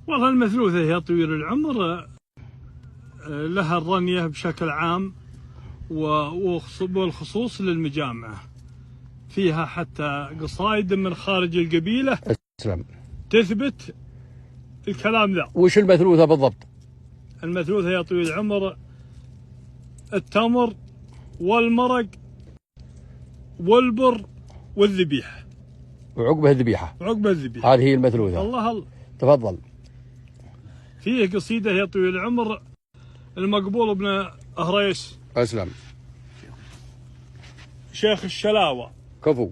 والله المثلوثة هي طويل العمر لها الرنية بشكل عام والخصوص للمجامع، فيها حتى قصايد من خارج القبيلة أسلم تثبت الكلام ذا. وش المثلوثة بالضبط؟ المثلوثة يا طويل العمر التمر والمرق والبر والذبيحة وعقبه الذبيحة. وعقبه الذبيحة هذه هي المثلوثة. الله تفضل. فيه قصيدة يا طويل العمر المقبول بن أهريس أسلم شيخ الشلاوة كفو.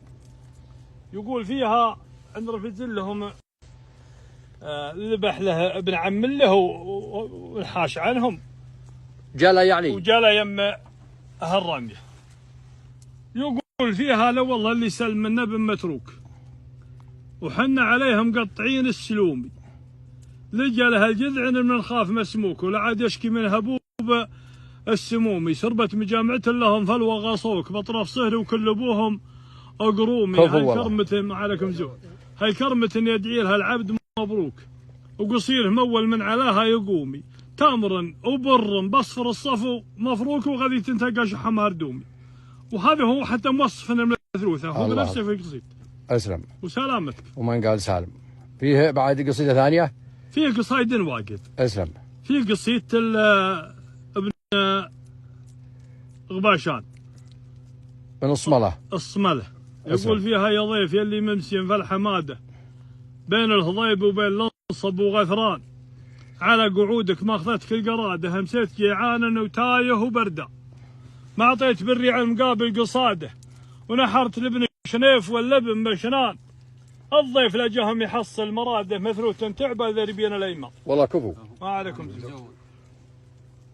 يقول فيها أن رفت لهم ذبح له ابن عم له والحاش عنهم جلا يعني وجلا يم الرمية. يقول فيها لو والله اللي سلم منا بن متروك وحنا عليهم مقطعين السلومي، لجى لها الجذع من الخاف مسموك ولا عاد يشكي من هبوب السمومي، سربت مجامعة لهم فلوى غاصوك بطرف صهري وكل ابوهم اقرومي. هاي كرمة عليكم زود، هاي كرمة يدعي لها العبد مبروك وقصير مول من علاها يقومي، تمر وبر بصفر الصفو مفروك وغادي تنتقى شحم هردومي. وهذا هو حتى موصف المثلوثة هو بنفسه في قصيد. أسلم وسلامتك. ومن قال سالم. فيه بعد قصيدة ثانية؟ فيه قصايد واجد. أسلم. فيه قصيدة ابن غباشان من الصملة. الصملة يقول فيها يا ضيف يلي ممسين في الحمادة بين الهضيب وبين الانصب وغثران، على قعودك ما اخذتك القرادة همسيت جيعانا وتايه وبردة، ما اعطيت بري على المقابل قصاده ونحرت لابن شنيف واللبن بشنان، الضيف لجهم يحصل مراده مثلوث تعبى ذربين الايمان. والله كفو. ما عليكم زود.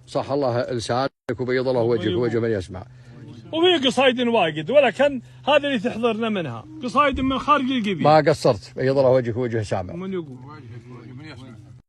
صح الله لسانك وبيض الله وجهك ووجه من يسمع. وفي قصايد واجد ولكن هذا اللي تحضرنا منها قصايد من خارج القبيل. ما قصرت بيض الله وجهك ووجه سامع. من يقول